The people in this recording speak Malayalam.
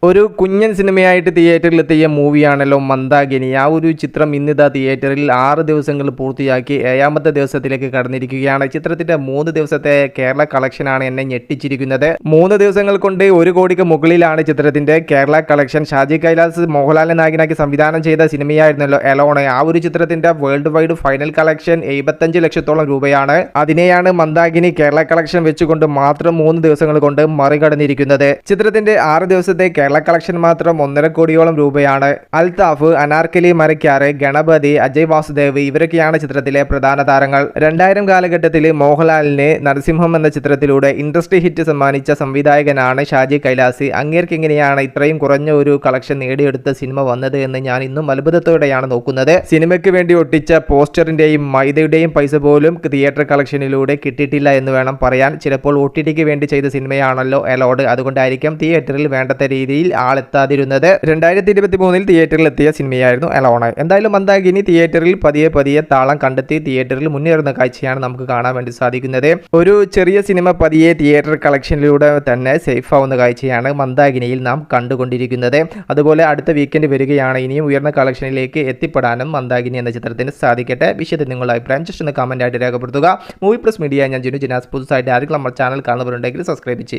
ഒരു കുഞ്ഞൻ സിനിമയായിട്ട് തിയേറ്ററിലെത്തിയ മൂവിയാണല്ലോ മന്ദാകിനി. ആ ഒരു ചിത്രം ഇന്നിതാ തിയേറ്ററിൽ 6 ദിവസങ്ങൾ പൂർത്തിയാക്കി 7ാമത്തെ ദിവസത്തിലേക്ക് കടന്നിരിക്കുകയാണ്. ചിത്രത്തിന്റെ 3 ദിവസത്തെ കേരള കളക്ഷനാണ് എന്നെ ഞെട്ടിച്ചിരിക്കുന്നത്. 3 ദിവസങ്ങൾ കൊണ്ട് 1 കോടിക്ക് മുകളിലാണ് ചിത്രത്തിന്റെ കേരള കളക്ഷൻ. ഷാജി കൈലാസ് മോഹൻലാലിനെ നായകനാക്കി സംവിധാനം ചെയ്ത സിനിമയായിരുന്നല്ലോ എലോൺ. ആ ഒരു ചിത്രത്തിന്റെ വേൾഡ് വൈഡ് ഫൈനൽ കളക്ഷൻ 75 ലക്ഷത്തോളം രൂപയാണ്. അതിനെയാണ് മന്ദാകിനി കേരള കളക്ഷൻ വെച്ചുകൊണ്ട് മാത്രം 3 ദിവസങ്ങൾ കൊണ്ട് മറികടന്നിരിക്കുന്നത്. ചിത്രത്തിന്റെ 6 ദിവസത്തെ കേരള കളക്ഷൻ മാത്രം 1.5 കോടിയോളം രൂപയാണ്. അൽതാഫ്, അനാർക്കലി മരക്കാറ്, ഗണപതി, അജയ് വാസുദേവ് ഇവരൊക്കെയാണ് ചിത്രത്തിലെ പ്രധാന താരങ്ങൾ. 2000 കാലഘട്ടത്തിൽ മോഹൻലാലിന് നരസിംഹം എന്ന ചിത്രത്തിലൂടെ ഇൻഡസ്ട്രി ഹിറ്റ് സമ്മാനിച്ച സംവിധായകനാണ് ഷാജി കൈലാസ്. അങ്ങേർക്ക് എങ്ങനെയാണ് ഇത്രയും കുറഞ്ഞ ഒരു കളക്ഷൻ നേടിയെടുത്ത സിനിമ വന്നത് എന്ന് ഞാൻ ഇന്നും അത്ഭുതത്തോടെയാണ് നോക്കുന്നത്. സിനിമയ്ക്ക് വേണ്ടി ഒട്ടിച്ച പോസ്റ്ററിന്റെയും മൈദയുടെയും പൈസ പോലും തിയേറ്റർ കളക്ഷനിലൂടെ കിട്ടിയിട്ടില്ല എന്ന് വേണം പറയാൻ. ചിലപ്പോൾ OTTക്ക് വേണ്ടി ചെയ്ത സിനിമയാണല്ലോ എലോഡ്, അതുകൊണ്ടായിരിക്കും തിയേറ്ററിൽ വേണ്ടത്ര രീതിയിൽ ആളെത്താതിരുന്നത്. 2023 തിയേറ്ററിൽ എത്തിയ സിനിമയായിരുന്നു എലോൺ. എന്തായാലും മന്ദാകിനി തിയേറ്ററിൽ പതിയെ താളം കണ്ടെത്തി തിയേറ്ററിൽ മുന്നേറുന്ന കാഴ്ചയാണ് നമുക്ക് കാണാൻ വേണ്ടി സാധിക്കുന്നത്. ഒരു ചെറിയ സിനിമ പതിയെ തിയേറ്റർ കളക്ഷനിലൂടെ തന്നെ സേഫ് ആവുന്ന കാഴ്ചയാണ് മന്ദാകിനിയിൽ നാം കണ്ടുകൊണ്ടിരിക്കുന്നത്. അതുപോലെ അടുത്ത വീക്കെൻഡ് വരികയാണ്. ഇനിയും ഉയർന്ന കളക്ഷനിലേക്ക് എത്തിപ്പെടാനും മന്ദാകിനി എന്ന ചിത്രത്തിന് സാധിക്കട്ടെ. വിഷയത്തിൽ നിങ്ങളുടെ അഭിപ്രായം ജസ്റ്റ് ഒന്ന് കമന്റ് ആയിട്ട് രേഖപ്പെടുത്തുക. മൂവി പ്ലസ് മീഡിയ, ഞാൻ ജിനു ജിനാസ്. പുതുസായിട്ട് ആരെങ്കിലും നമ്മുടെ ചാനൽ കാണുന്നവരുണ്ടെങ്കിൽ സബ്സ്ക്രൈബ് ചെയ്യുക.